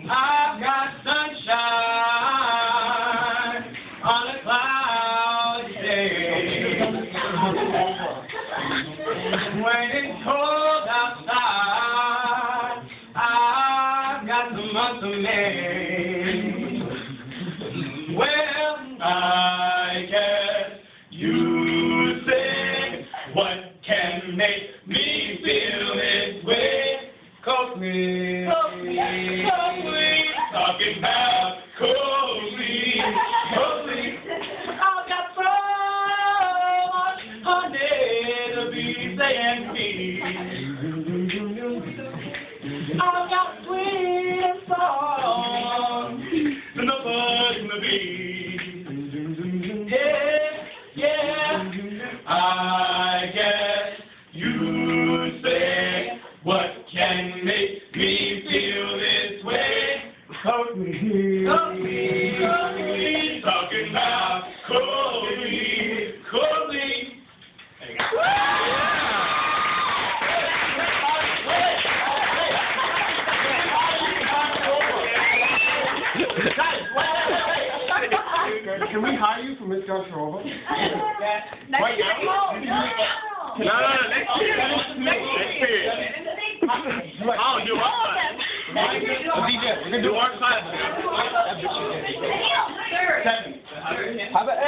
I've got sunshine on a cloudy day. When it's cold outside, I've got the month of May. Well, I guess you say, what can make me feel this way? Coldly, coldly, coldly, talking about coldly, coldly. I've got so much honey to be saying me. I've got sweet and song to nobody to be. Yeah, yeah, I guess you say, what can make me feel this way? Coldly, coldly, coldly, talking about coldly, coldly. Can we hire you for Miss Joshua? Wait, no, next year. Next year. Oh, you are fine. DJ, we're gonna do our class. 7. Have an